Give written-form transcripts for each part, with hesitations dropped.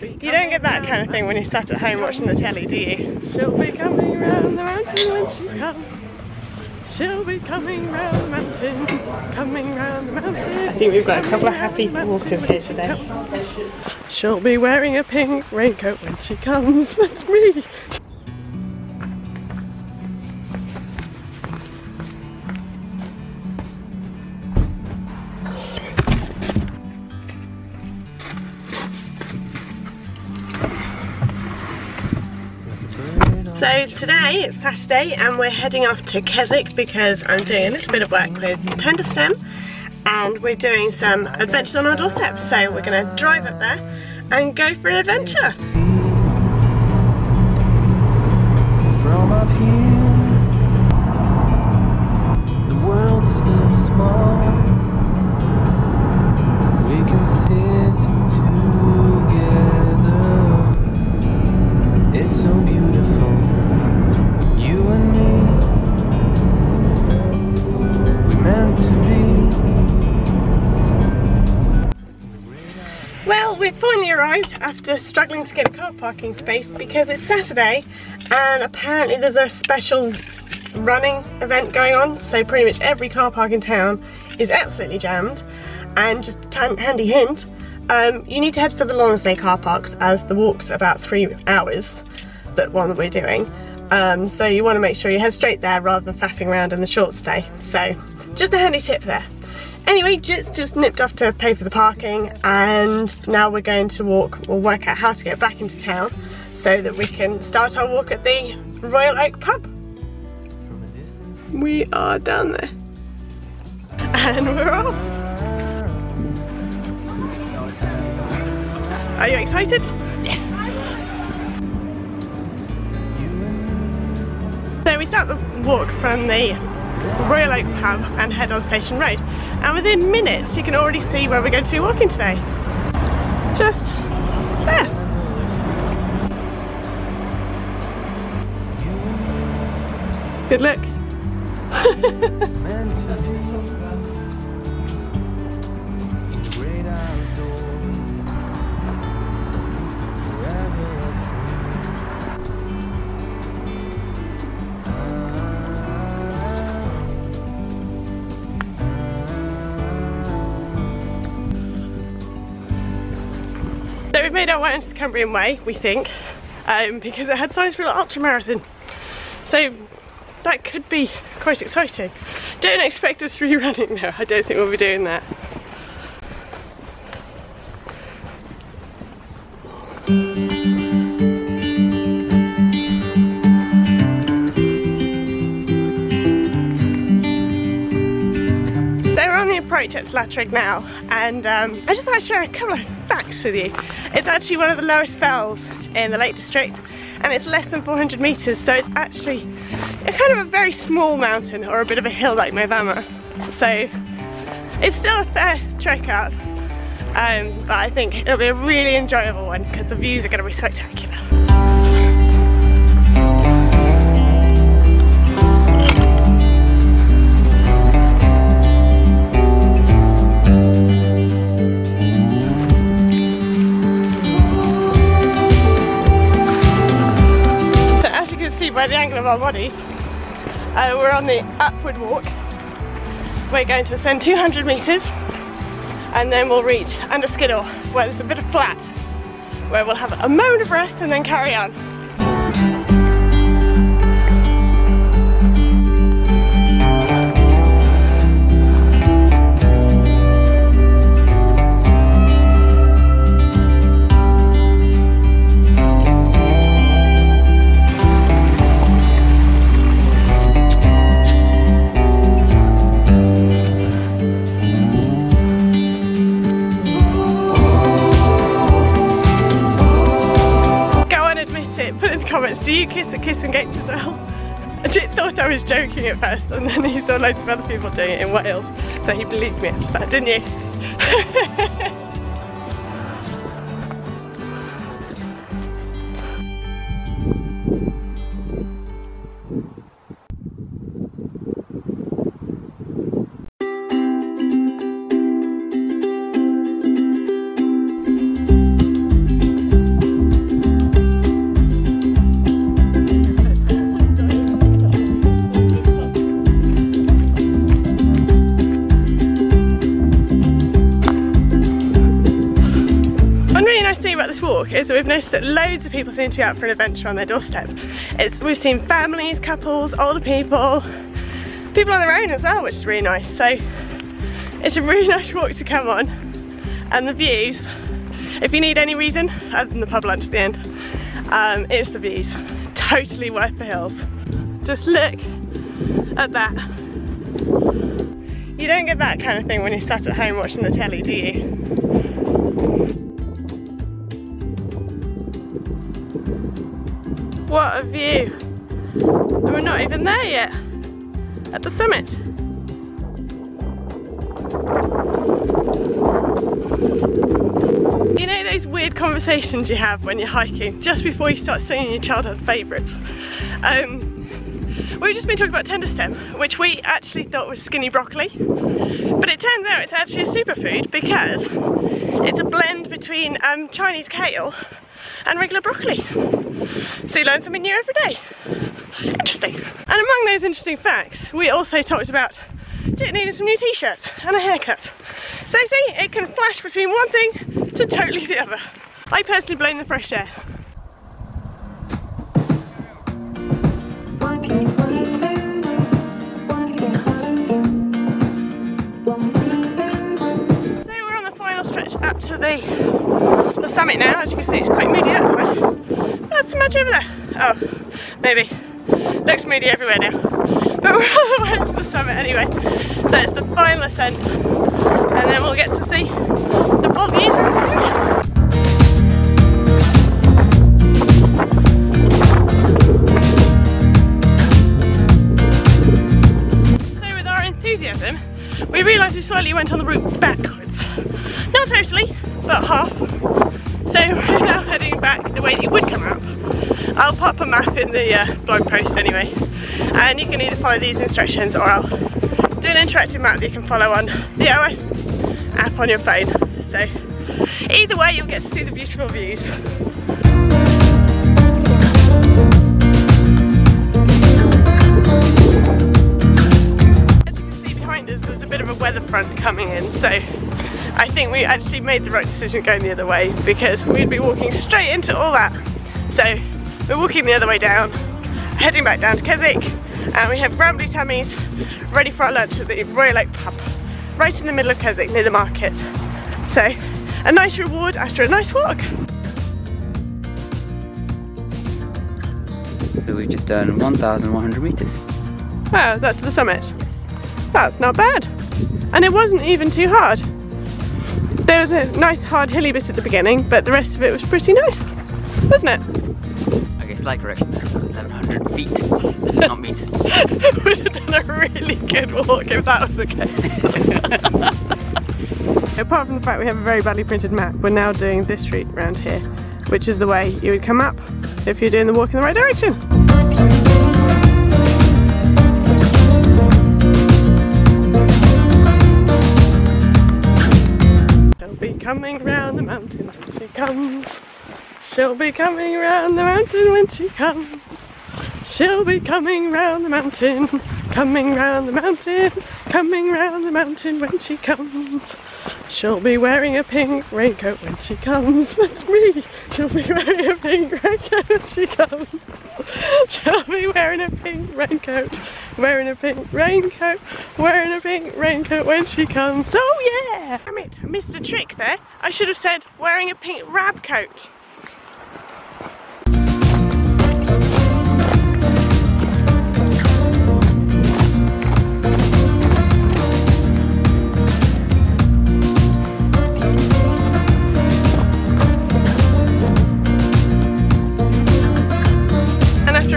You don't get that kind of thing when you're sat at home watching the telly, do you? She'll be coming round the mountain when she comes. She'll be coming round the mountain, coming round the mountain. I think we've got a couple of happy walkers here today. She'll be wearing a pink raincoat when she comes with me. So today it's Saturday and we're heading off to Keswick because I'm doing a little bit of work with Tenderstem and we're doing some adventures on our doorstep. So we're going to drive up there and go for an adventure. From up here, the world seems small. We can sit together. It's so beautiful. You and me, we meant to be. Well, we've finally arrived after struggling to get a car parking space because it's Saturday and apparently there's a special running event going on, so pretty much every car park in town is absolutely jammed. And just a handy hint, you need to head for the long stay car parks as the walk's about 3 hours, that one that we're doing. So you want to make sure you head straight there rather than faffing around in the short stay. So just a handy tip there. Anyway, just nipped off to pay for the parking and now we're going to work out how to get back into town so that we can start our walk at the Royal Oak pub. We are down there and we're off. Are you excited? Yes! So we start the walk from the Royal Oak pub and head on Station Road, and within minutes you can already see where we're going to be walking today. Just there. Good look. Meant to be in the great outdoors, forever So we've made our way into the Cambrian Way, we think, because it had signs for an ultra marathon. So that could be quite exciting. Don't expect us to be running though, I don't think we'll be doing that. So we're on the approach up to Latrig now, and I just thought I'd share a couple of facts with you. It's actually one of the lowest fells in the Lake District and it's less than 400 metres, so it's actually a kind of a very small mountain or a bit of a hill like Movama. So it's still a fair trek up, but I think it'll be a really enjoyable one because the views are going to be spectacular. By the angle of our bodies, we're on the upward walk. We're going to ascend 200 metres and then we'll reach under Skiddaw where there's a bit of flat where we'll have a moment of rest and then carry on. Comments, do you kiss at Kissing Gates as well? I thought I was joking at first and then he saw loads of other people doing it in Wales, so he believed me after that, didn't you? nice thing about this walk is that we've noticed that loads of people seem to be out for an adventure on their doorstep. We've seen families, couples, older people, people on their own as well, which is really nice. So it's a really nice walk to come on, and the views, if you need any reason other than the pub lunch at the end, it's the views. Totally worth the hills. Just look at that. You don't get that kind of thing when you're sat at home watching the telly, do you? What a view! And we're not even there yet, at the summit. You know those weird conversations you have when you're hiking, just before you start singing your childhood favourites? We've just been talking about Tenderstem, which we actually thought was skinny broccoli, but it turns out it's actually a superfood because it's a blend between Chinese kale and regular broccoli. So you learn something new every day. Interesting. And among those interesting facts, we also talked about needing some new t-shirts and a haircut. So see, it can flash between one thing to totally the other. I personally blame the fresh air. Up to the summit now. As you can see, it's quite moody outside. Not so much over there. Oh, maybe. Looks moody everywhere now. But we're all the way up to the summit anyway. So it's the final ascent, and then we'll get to see the full views from here. So with our enthusiasm, we realised we slightly went on the route backwards. Not totally, but half. So we're now heading back the way that you would come up. I'll pop a map in the blog post anyway, and you can either follow these instructions or I'll do an interactive map that you can follow on the OS app on your phone. So either way you'll get to see the beautiful views. As you can see behind us, there's a bit of a weather front coming in, so I think we actually made the right decision going the other way, because we'd be walking straight into all that. So we're walking the other way down, heading back down to Keswick, and we have rambly tummies ready for our lunch at the Royal Oak pub, right in the middle of Keswick near the market. So a nice reward after a nice walk. So we've just done 1,100 metres. Wow, is that to the summit? That's not bad. And it wasn't even too hard. There was a nice hard hilly bit at the beginning, but the rest of it was pretty nice, wasn't it? Okay, slight correction there, 1,100 feet, not metres. We'd have done a really good walk if that was the case. Apart from the fact we have a very badly printed map, we're now doing this route around here, which is the way you would come up if you're doing the walk in the right direction. Coming round the mountain when she comes. She'll be coming round the mountain when she comes. She'll be coming round the mountain, coming round the mountain, coming round the mountain when she comes. She'll be wearing a pink raincoat when she comes. That's me. She'll be wearing a pink raincoat when she comes. She'll be wearing a pink raincoat, wearing a pink raincoat, wearing a pink raincoat when she comes. Oh yeah! Damn it, I missed a trick there. I should have said wearing a pink rab coat.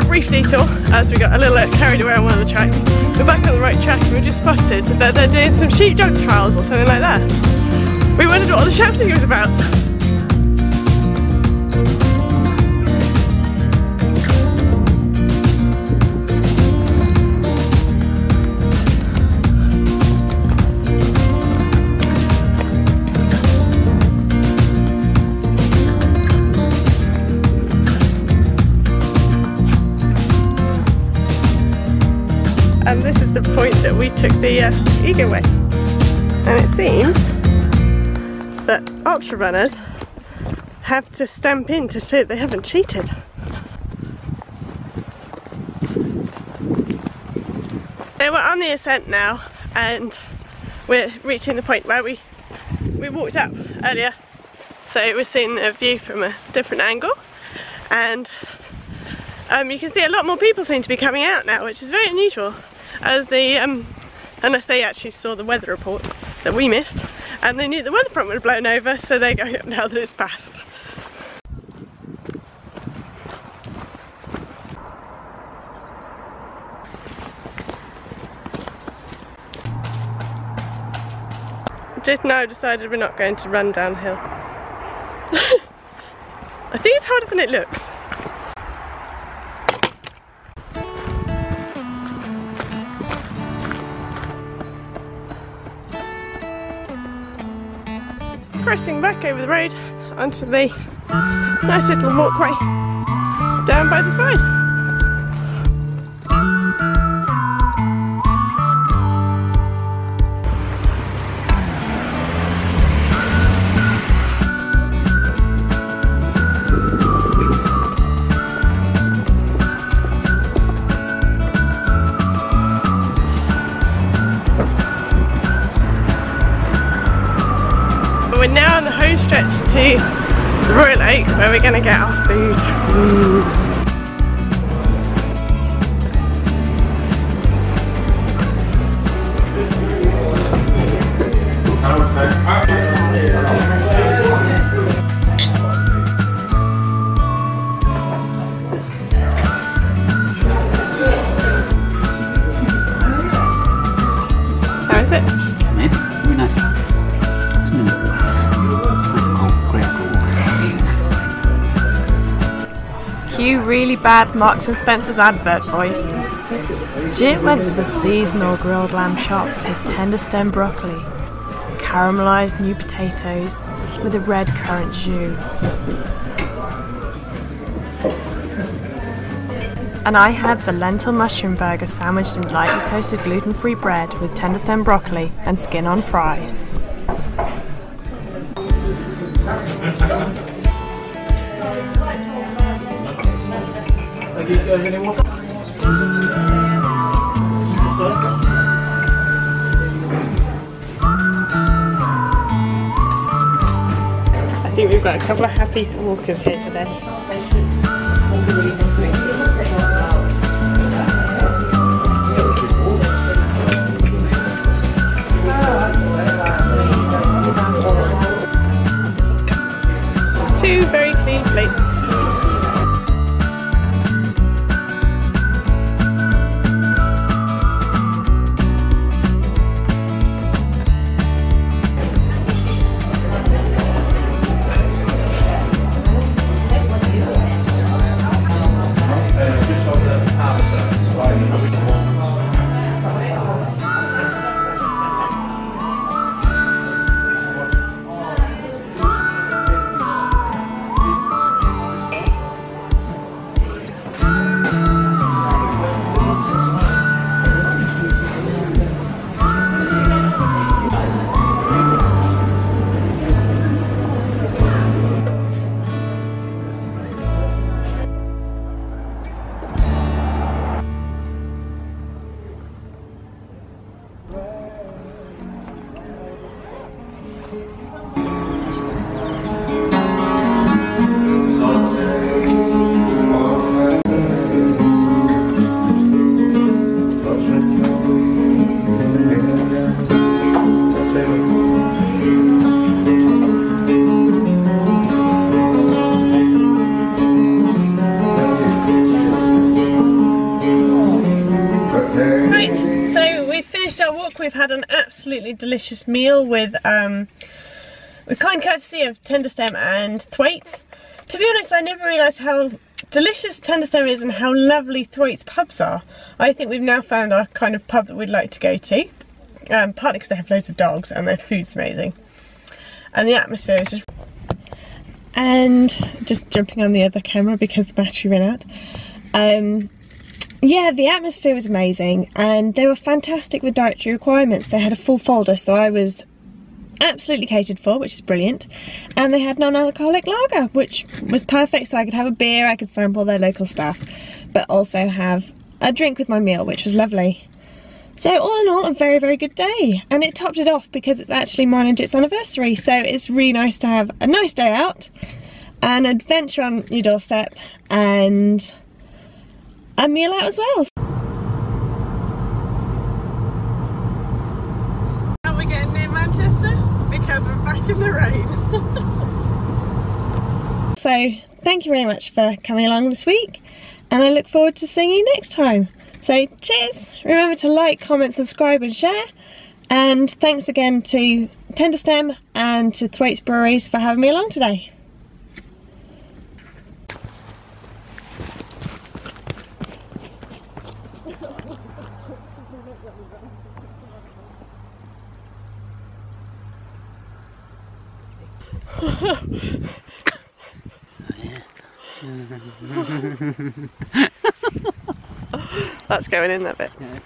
Brief detour as we got a little carried away on one of the tracks. We're back on the right track and we just spotted that they're doing some sheepdog trials or something like that. We wondered what all the shouting was about. And this is the point that we took the Eager way. And it seems that ultra runners have to stamp in to show that they haven't cheated. So we're on the ascent now, and we're reaching the point where we walked up earlier. So we're seeing a view from a different angle, and you can see a lot more people seem to be coming out now, which is very unusual, as the unless they actually saw the weather report that we missed and they knew the weather front would have blown over, so they're going up now that it's passed. Just now decided we're not going to run downhill. I think it's harder than it looks. Crossing back over the road onto the nice little walkway down by the side. We're now on the home stretch to the Royal Oak, where we're going to get our food. How is it? Amazing, really nice. Smooth. Cue really bad Marks and Spencer's advert voice. Jit went for the seasonal grilled lamb chops with Tenderstem broccoli, caramelised new potatoes with a red currant jus. And I had the lentil mushroom burger sandwiched in lightly toasted gluten-free bread with Tenderstem broccoli and skin on fries. I think we've got a couple of happy walkers here today. Two very clean plates. We've had an absolutely delicious meal with kind courtesy of Tenderstem and Thwaites. To be honest, I never realised how delicious Tenderstem is and how lovely Thwaites pubs are. I think we've now found our kind of pub that we'd like to go to, partly because they have loads of dogs and their food's amazing, and the atmosphere is just... And just jumping on the other camera because the battery ran out. Yeah, the atmosphere was amazing, and they were fantastic with dietary requirements. They had a full folder, so I was absolutely catered for, which is brilliant. And they had non-alcoholic lager, which was perfect, so I could have a beer, I could sample their local stuff, but also have a drink with my meal, which was lovely. So all in all, a very, very good day. And it topped it off because it's actually mine and Jit's anniversary, so it's really nice to have a nice day out, an adventure on your doorstep, and a meal out as well. Now we're getting near Manchester because we're back in the rain. So thank you very much for coming along this week, and I look forward to seeing you next time. So cheers, remember to like, comment, subscribe and share, and thanks again to Tenderstem and to Thwaites Breweries for having me along today. That's going in that bit. Yeah.